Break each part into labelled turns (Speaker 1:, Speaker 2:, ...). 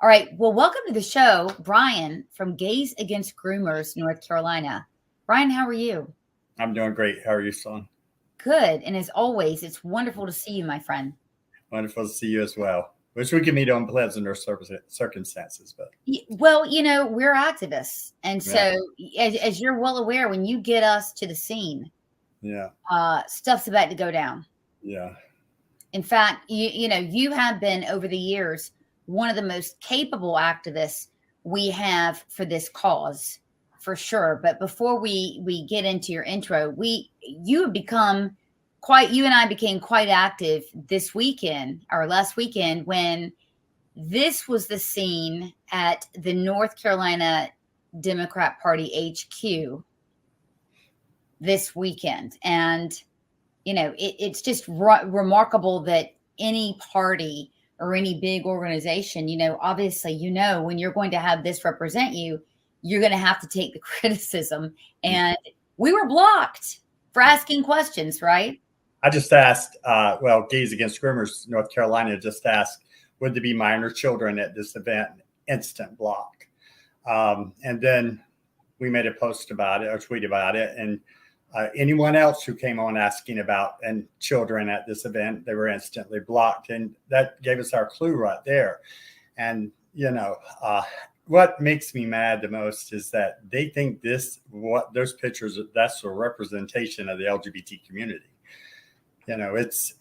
Speaker 1: All right. Well, welcome to the show, Bryan from Gays Against Groomers, North Carolina. Bryan, how are you?
Speaker 2: I'm doing great. How are you, Sloan?
Speaker 1: Good. And as always, it's wonderful to see you, my friend.
Speaker 2: Wonderful to see you as well. Wish we could meet on pleasanter circumstances, but
Speaker 1: Well, we're activists. And
Speaker 2: yeah,
Speaker 1: so, as you're well aware, when you get us to the scene,
Speaker 2: yeah,
Speaker 1: stuff's about to go down.
Speaker 2: yeah.
Speaker 1: In fact, you have been over the years one of the most capable activists we have for this cause, for sure. But before we get into your intro, you have become you and I became quite active this weekend or last weekend when this was the scene at the North Carolina Democrat Party HQ this weekend. And it's just remarkable that any party or any big organization, obviously, when you're going to have this represent you, you're going to have to take the criticism. And we were blocked for asking questions, right?
Speaker 2: I just asked, Gays Against Groomers, North Carolina just asked, would there be minor children at this event? Instant block. And then we made a post about it or tweet about it. And anyone else who came on asking about and children at this event, they were instantly blocked. And that gave us our clue right there. And, what makes me mad the most is that they think those pictures, that's a representation of the LGBT community. It was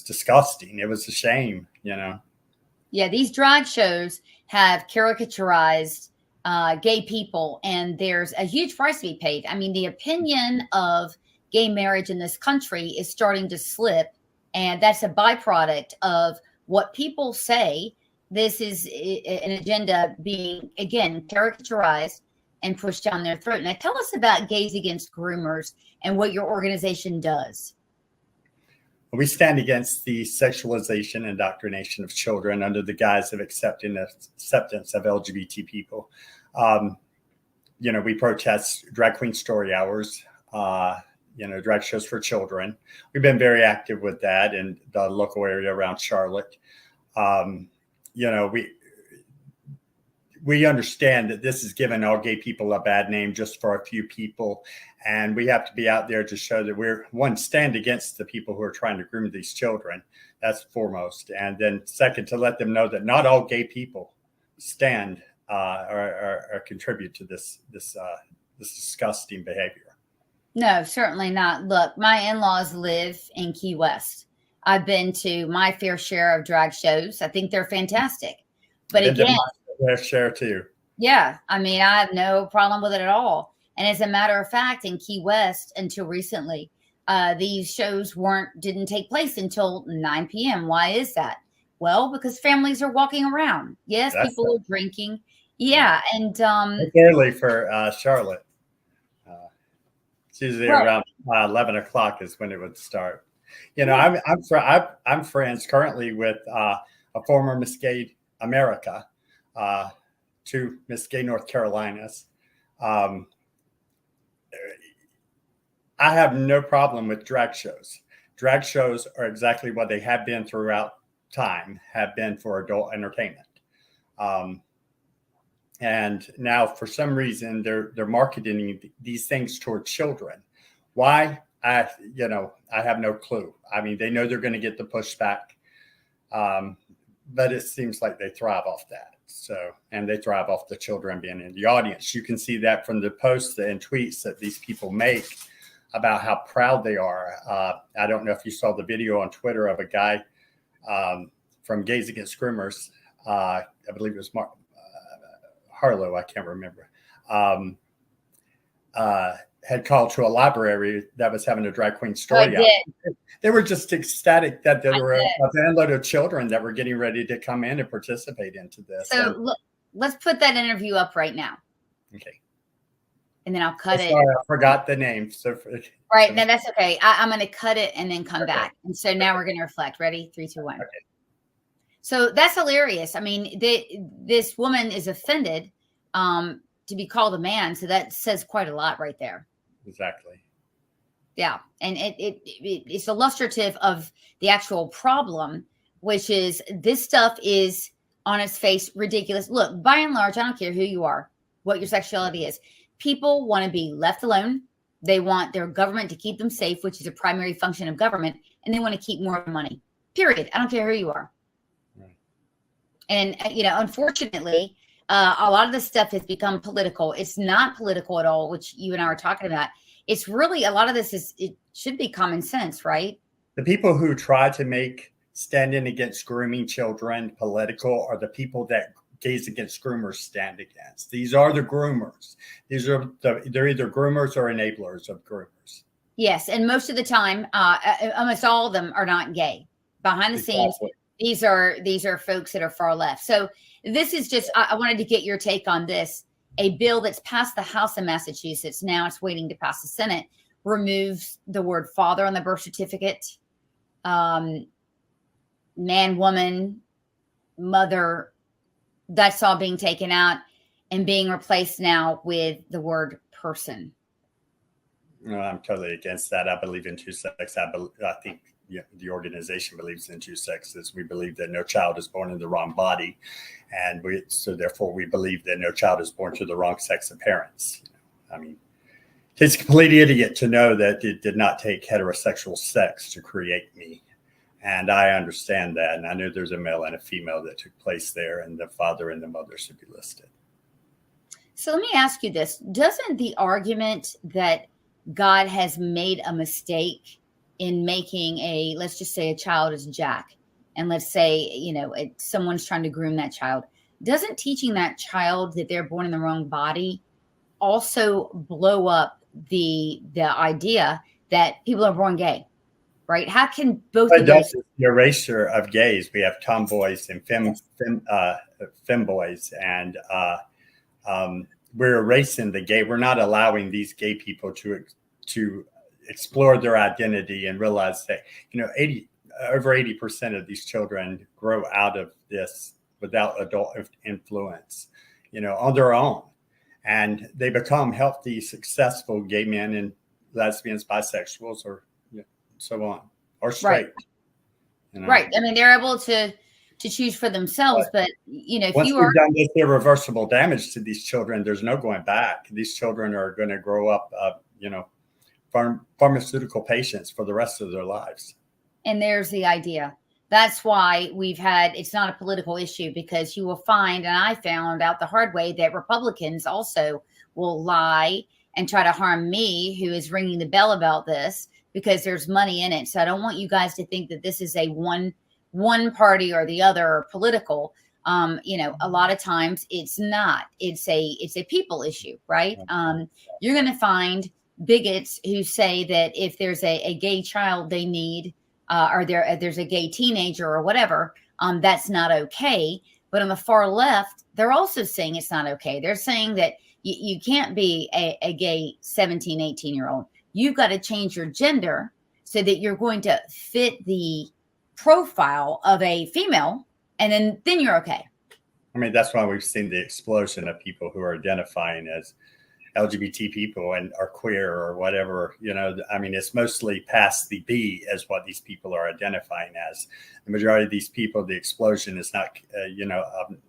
Speaker 2: disgusting. It was a shame,
Speaker 1: Yeah, these drag shows have caricaturized gay people, and there's a huge price to be paid. I mean, the opinion of gay marriage in this country is starting to slip, and that's a byproduct of what people say. This is an agenda being, again, caricaturized and pushed down their throat. Now, tell us about Gays Against Groomers and what your organization does.
Speaker 2: We stand against the sexualization and indoctrination of children under the guise of acceptance of LGBT people. We protest drag queen story hours, drag shows for children. We've been very active with that in the local area around Charlotte. We understand that this has given all gay people a bad name just for a few people. And we have to be out there to show that stand against the people who are trying to groom these children. That's foremost. And then second, to let them know that not all gay people stand or contribute to this disgusting behavior.
Speaker 1: No, certainly not. Look, my in-laws live in Key West. I've been to my fair share of drag shows. I think they're fantastic. But again,
Speaker 2: fair share too.
Speaker 1: Yeah, I mean, I have no problem with it at all. And as a matter of fact, in Key West, until recently, these shows didn't take place until 9 p.m. Why is that? Well, because families are walking around. Yes, people are drinking. Yeah, and
Speaker 2: it's early for Charlotte. It's usually around 11 o'clock is when it would start. I'm friends currently with a former Miss Gay America, 2 Miss Gay North Carolinas. I have no problem with drag shows. Drag shows are exactly what they have been throughout time, have been for adult entertainment. And now for some reason they're marketing these things toward children. Why? I have no clue. I mean, they know they're going to get the pushback. But it seems like they thrive off that. And they thrive off the children being in the audience. You can see that from the posts and tweets that these people make about how proud they are. I don't know if you saw the video on Twitter of a guy from Gays Against Groomers. I believe it was Harlow. I can't remember. Had called to a library that was having a drag queen story out. They were just ecstatic that there were a bandload of children that were getting ready to come in and participate into this.
Speaker 1: So let's put that interview up right now.
Speaker 2: Okay.
Speaker 1: And then I'll cut it.
Speaker 2: Sorry, I forgot the name.
Speaker 1: Right. No, that's okay. I'm going to cut it and then come back. And so now we're going to reflect. Ready? 3, 2, 1. Okay. So that's hilarious. I mean, this woman is offended to be called a man. So that says quite a lot right there.
Speaker 2: Exactly.
Speaker 1: Yeah. And it's illustrative of the actual problem, which is this stuff is on its face ridiculous. Look, by and large, I don't care who you are, what your sexuality is. People want to be left alone. They want their government to keep them safe, which is a primary function of government, and they want to keep more money. Period. I don't care who you are. Right. And unfortunately, a lot of this stuff has become political. It's not political at all, which you and I are talking about. It's really, a lot of this it should be common sense, right?
Speaker 2: The people who try to make standing against grooming children political are the people that Gays Against Groomers stand against. These are the groomers. They're either groomers or enablers of groomers.
Speaker 1: Yes, and most of the time, almost all of them are not gay. Behind the scenes, these are folks that are far left. So this is just, I wanted to get your take on this. A bill that's passed the House of Massachusetts, now it's waiting to pass the Senate, removes the word father on the birth certificate. Man, woman, mother, that's all being taken out and being replaced now with the word person.
Speaker 2: No, I'm totally against that. I believe in two sex. I think the organization believes in two sexes. We believe that no child is born in the wrong body. And therefore we believe that no child is born to the wrong sex of parents. I mean, it's a complete idiot to know that it did not take heterosexual sex to create me. And I understand that. And I know there's a male and a female that took place there, and the father and the mother should be listed.
Speaker 1: So let me ask you this. Doesn't the argument that God has made a mistake in making let's just say a child is Jack, and let's say, someone's trying to groom that child, doesn't teaching that child that they're born in the wrong body also blow up the idea that people are born gay? Right? How can both of those?
Speaker 2: The erasure of gays. We have tomboys and femboys, and we're erasing the gay. We're not allowing these gay people to explore their identity and realize that over 80% of these children grow out of this without adult influence, on their own, and they become healthy, successful gay men and lesbians, bisexuals, or so on, or straight.
Speaker 1: Right. Right. I mean, they're able to choose for themselves, but if
Speaker 2: once
Speaker 1: you
Speaker 2: we've done this irreversible damage to these children, there's no going back. These children are going to grow up, pharmaceutical patients for the rest of their lives.
Speaker 1: And there's the idea. That's why it's not a political issue, because you will find, and I found out the hard way, that Republicans also will lie and try to harm me, who is ringing the bell about this, because there's money in it. So I don't want you guys to think that this is a one party or the other, or political. A lot of times it's not. It's a people issue, right? You're going to find bigots who say that if there's a gay child they need, or there's a gay teenager or whatever, that's not okay. But on the far left, they're also saying it's not okay. They're saying that you can't be a gay 17, 18-year-old. You've got to change your gender so that you're going to fit the profile of a female, and then you're okay.
Speaker 2: I mean, that's why we've seen the explosion of people who are identifying as LGBT people and are queer or whatever. I mean, it's mostly past the B as what these people are identifying as. The majority of these people, the explosion is not,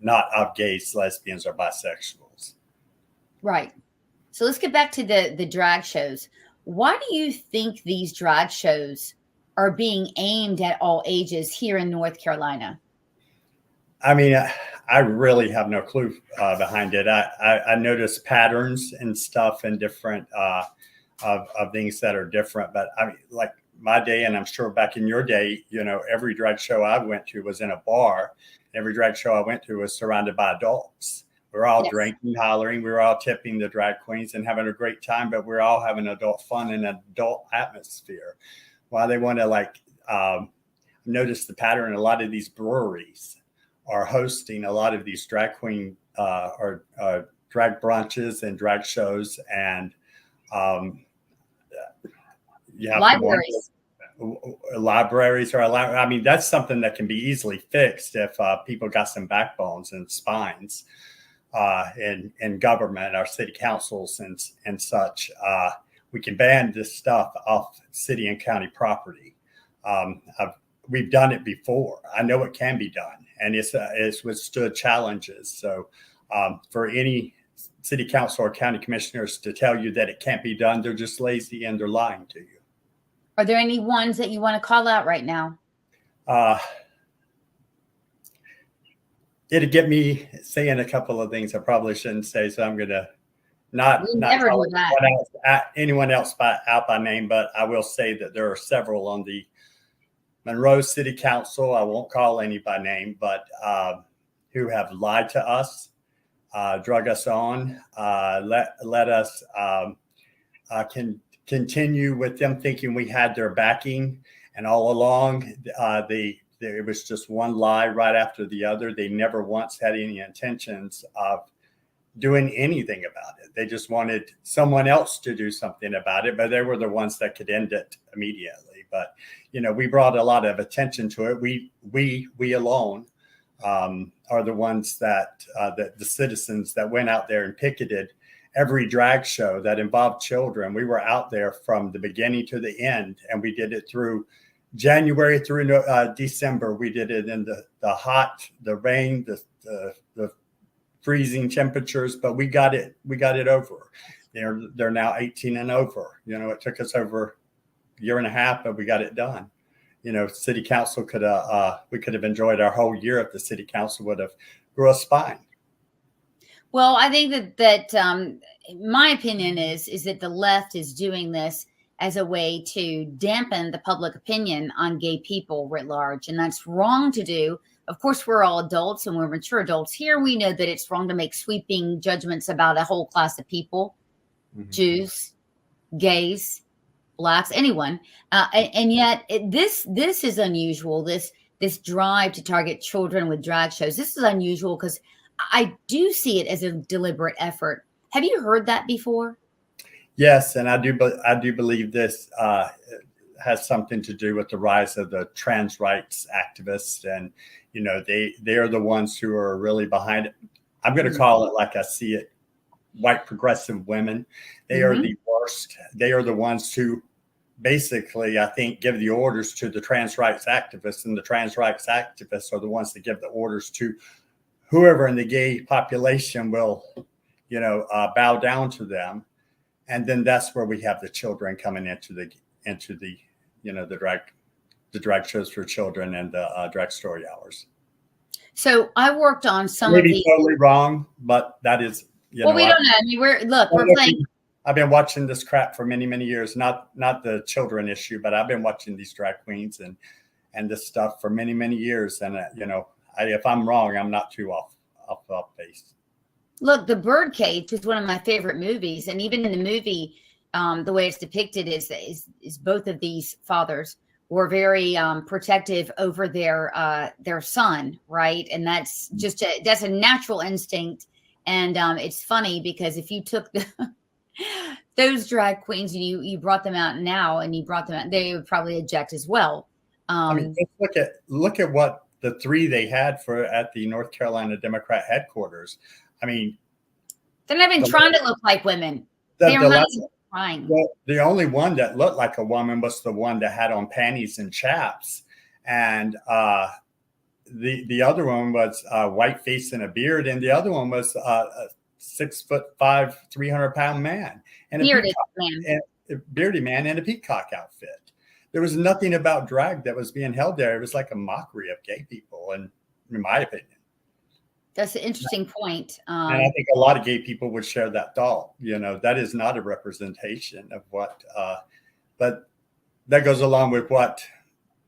Speaker 2: not of gays, lesbians, or bisexuals.
Speaker 1: Right. So let's get back to the drag shows. Why do you think these drag shows are being aimed at all ages here in North Carolina?
Speaker 2: I mean, I really have no clue behind it. I notice patterns and stuff and different of things that are different. But I mean, like my day, and I'm sure back in your day, every drag show I went to was in a bar. Every drag show I went to was surrounded by adults. We were all drinking, hollering. We were all tipping the drag queens and having a great time, but we're all having adult fun in an adult atmosphere. Why they want to notice the pattern. A lot of these breweries are hosting a lot of these drag queen or drag brunches and drag shows, and you have libraries are allowed. I mean, that's something that can be easily fixed if people got some backbones and spines in government, our city councils and such. We can ban this stuff off city and county property. I've we've done it before. I know it can be done, and it's withstood challenges. So for any city council or county commissioners to tell you that it can't be done, they're just lazy and they're lying to you.
Speaker 1: Are there any ones that you want to call out right now?
Speaker 2: It'd get me saying a couple of things I probably shouldn't say, so I'm going to not call anyone else out by name, but I will say that there are several on the Monroe City Council, I won't call any by name, but who have lied to us, drug us on, let us continue with them thinking we had their backing, and all along it was just one lie right after the other. They never once had any intentions of doing anything about it. They just wanted someone else to do something about it, but they were the ones that could end it immediately. But, we brought a lot of attention to it. We alone are the ones that the citizens that went out there and picketed every drag show that involved children. We were out there from the beginning to the end, and we did it through January through December. We did it in the hot, the rain, the freezing temperatures, but we got it over. They're now 18 and over. It took us over a year and a half, but we got it done. City council we could have enjoyed our whole year if the city council would have grew a spine.
Speaker 1: Well, I think that my opinion is that the left is doing this as a way to dampen the public opinion on gay people writ large. And that's wrong to do. Of course, we're all adults and we're mature adults here. We know that it's wrong to make sweeping judgments about a whole class of people, Jews, gays, blacks, anyone. And yet this is unusual. This drive to target children with drag shows. This is unusual because I do see it as a deliberate effort. Have you heard that before?
Speaker 2: Yes, and I do believe this has something to do with the rise of the trans rights activists, and they are the ones who are really behind it. I'm going to call it like I see it: white progressive women. They are the worst. They are the ones who basically, I think, give the orders to the trans rights activists, and the trans rights activists are the ones that give the orders to whoever in the gay population will, bow down to them. And then that's where we have the children coming into the the drag shows for children and the drag story hours.
Speaker 1: So I worked on some
Speaker 2: Maybe
Speaker 1: of the
Speaker 2: totally wrong, but that is
Speaker 1: we don't know. I mean, we're playing.
Speaker 2: I've been watching this crap for many, many years. Not the children issue, but I've been watching these drag queens and this stuff for many, many years. And if I'm wrong, I'm not too off base.
Speaker 1: Look, The Birdcage is one of my favorite movies, and even in the movie, the way it's depicted is both of these fathers were very protective over their son, right? And that's just that's a natural instinct. And it's funny because if you took those drag queens and you brought them out now and you brought them out, they would probably eject as well.
Speaker 2: I mean, look at what the three they had at the North Carolina Democrat headquarters. I mean,
Speaker 1: they're not even trying to look like women. They're not even trying.
Speaker 2: Well, the only one that looked like a woman was the one that had on panties and chaps, and the other one was a white face and a beard, and the other one was a 6'5", 300-pound man, and a bearded man in a peacock outfit. There was nothing about drag that was being held there. It was like a mockery of gay people, and in my opinion.
Speaker 1: That's an interesting point.
Speaker 2: And I think a lot of gay people would share that thought. That is not a representation of what, but that goes along with what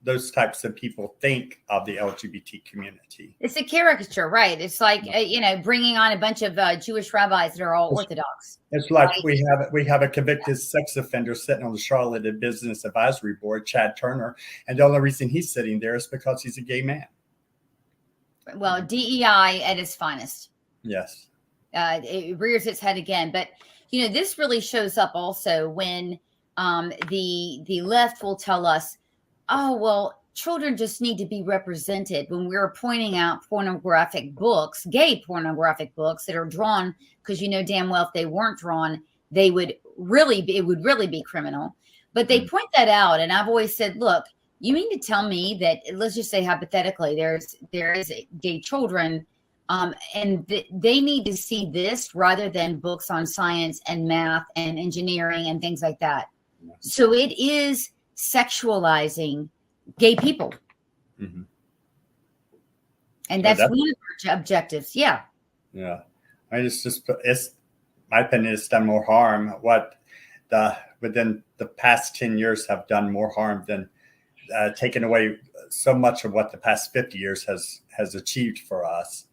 Speaker 2: those types of people think of the LGBT community.
Speaker 1: It's a caricature, right? It's like, bringing on a bunch of Jewish rabbis that are all Orthodox.
Speaker 2: It's like we have a convicted sex offender sitting on the Charlotte Business Advisory Board, Chad Turner, and the only reason he's sitting there is because he's a gay man. Well,
Speaker 1: DEI at its finest.
Speaker 2: Yes.
Speaker 1: It rears its head again. But, this really shows up also when the left will tell us, oh, well, children just need to be represented when we're pointing out pornographic books, gay pornographic books that are drawn, because damn well if they weren't drawn, it would really be criminal. But they point that out. And I've always said, look, You mean to tell me that, let's just say hypothetically, there is gay children, and they need to see this rather than books on science and math and engineering and things like that. So it is sexualizing gay people.
Speaker 2: Mm-hmm.
Speaker 1: And that's one of our objectives. Yeah.
Speaker 2: Yeah. I mean, it's my opinion, it's done more harm. Within the past 10 years have done more harm than taken away so much of what the past 50 years has achieved for us.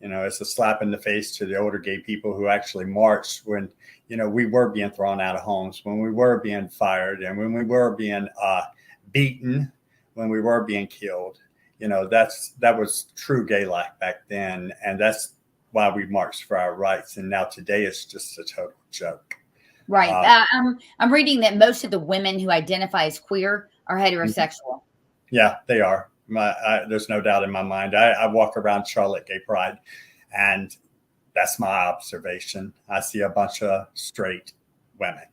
Speaker 2: It's a slap in the face to the older gay people who actually marched when, we were being thrown out of homes, when we were being fired, and when we were being beaten, when we were being killed. That was true gay life back then. And that's why we marched for our rights. And now today it's just a total joke.
Speaker 1: Right. I'm reading that most of the women who identify as queer are heterosexual.
Speaker 2: Yeah, they are. There's no doubt in my mind. I walk around Charlotte Gay Pride, and that's my observation. I see a bunch of straight women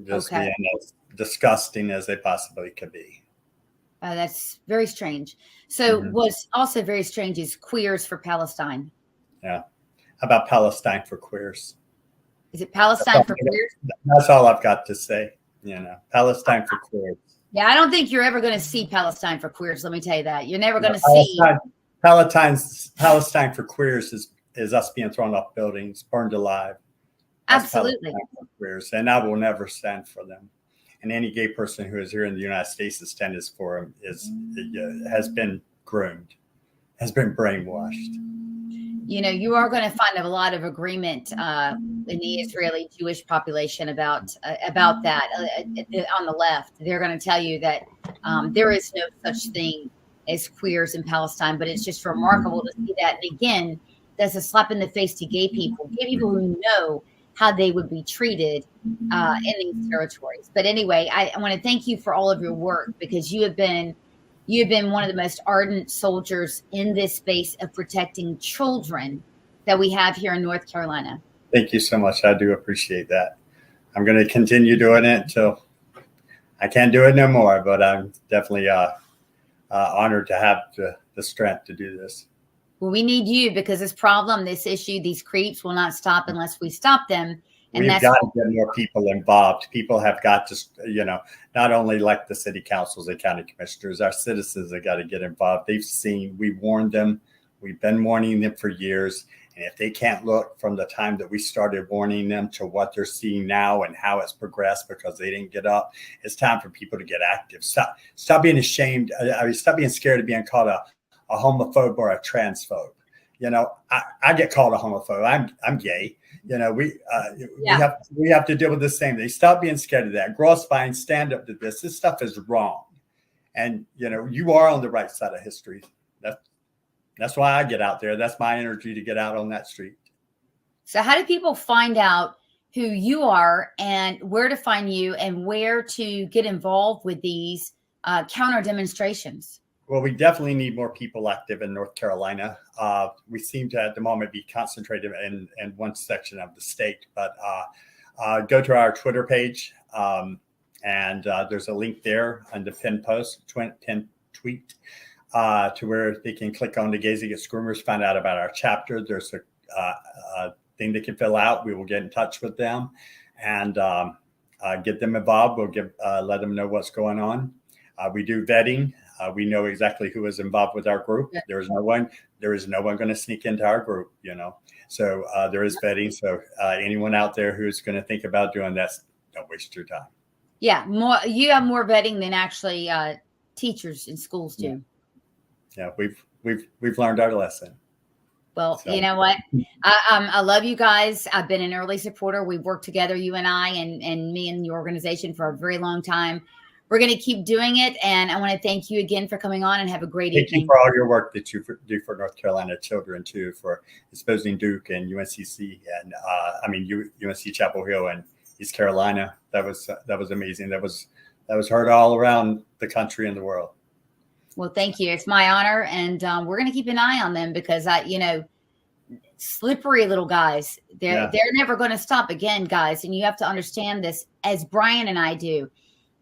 Speaker 2: just being as disgusting as they possibly could be.
Speaker 1: That's very strange. So what's also very strange is Queers for Palestine.
Speaker 2: Yeah. How about Palestine for Queers?
Speaker 1: Is it Palestine for Queers?
Speaker 2: That's all I've got to say. Palestine for Queers.
Speaker 1: Yeah, I don't think you're ever going to see Palestine for Queers. Let me tell you that. You're never going to see.
Speaker 2: Palestine for Queers is us being thrown off buildings, burned alive. That's
Speaker 1: absolutely.
Speaker 2: For queers, and I will never stand for them. And any gay person who is here in the United States that stands for them has been groomed, has been brainwashed.
Speaker 1: You are going to find a lot of agreement in the Israeli Jewish population about that. On the left, they're going to tell you that there is no such thing as queers in Palestine, but it's just remarkable to see that. And again, that's a slap in the face to gay people who know how they would be treated in these territories. But anyway, I want to thank you for all of your work, because you have been one of the most ardent soldiers in this space of protecting children that we have here in North Carolina.
Speaker 2: Thank you so much. I do appreciate that. I'm going to continue doing it until I can't do it no more, but I'm definitely honored to have the strength to do this.
Speaker 1: Well, we need you, because this issue, these creeps will not stop unless we stop them. And
Speaker 2: we've got to get more people involved. People have got to, not only like the city councils and county commissioners, our citizens have got to get involved. We warned them. We've been warning them for years. And if they can't look from the time that we started warning them to what they're seeing now and how it's progressed because they didn't get up, it's time for people to get active. Stop being ashamed. Stop being scared of being called a homophobe or a transphobe. I get called a homophobe. I'm gay. We have to deal with the same thing. Stop being scared of that. Grow a spine, stand up to this. This stuff is wrong. And, you are on the right side of history. That's why I get out there. That's my energy to get out on that street.
Speaker 1: So how do people find out who you are and where to find you and where to get involved with these counter demonstrations?
Speaker 2: Well, we definitely need more people active in North Carolina. We seem to, at the moment, be concentrated in one section of the state. But go to our Twitter page, and there's a link there on the pinned tweet to where they can click on the Gays Against Groomers, find out about our chapter. There's a thing they can fill out. We will get in touch with them and get them involved. We'll let them know what's going on. We do vetting. We know exactly who is involved with our group. Yeah. There is no one going to sneak into our group, So there is vetting. So anyone out there who's going to think about doing that, don't waste your time.
Speaker 1: Yeah, you have more vetting than actually teachers in schools do.
Speaker 2: Yeah, we've learned our lesson.
Speaker 1: Well, so. You know what? I love you guys. I've been an early supporter. We've worked together, you and I, and me and your organization for a very long time. We're going to keep doing it. And I want to thank you again for coming on, and have a great evening.
Speaker 2: Thank you for all your work that you do for North Carolina children, too, for exposing Duke and UNCC and UNC Chapel Hill and East Carolina. That was amazing. That was heard all around the country and the world.
Speaker 1: Well, thank you. It's my honor. And we're going to keep an eye on them, because slippery little guys, they're never going to stop again, guys. And you have to understand this, as Bryan and I do.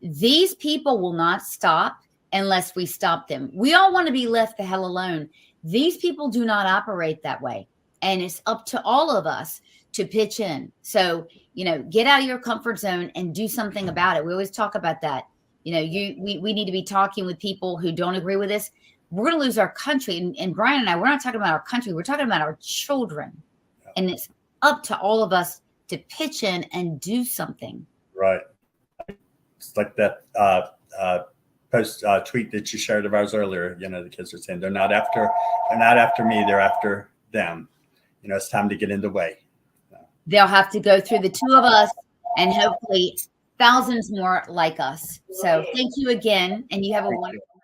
Speaker 1: these people will not stop unless we stop them. We all want to be left the hell alone. These people do not operate that way. And it's up to all of us to pitch in. So, get out of your comfort zone and do something about it. We always talk about that. We need to be talking with people who don't agree with this. We're going to lose our country. And Bryan and I, we're not talking about our country. We're talking about our children. And it's up to all of us to pitch in and do something.
Speaker 2: Right. It's like that post tweet that you shared of ours earlier. The kids are saying they're not after me, they're after them. It's time to get in the way.
Speaker 1: They'll have to go through the two of us and hopefully thousands more like us. So thank you again, and you have a wonderful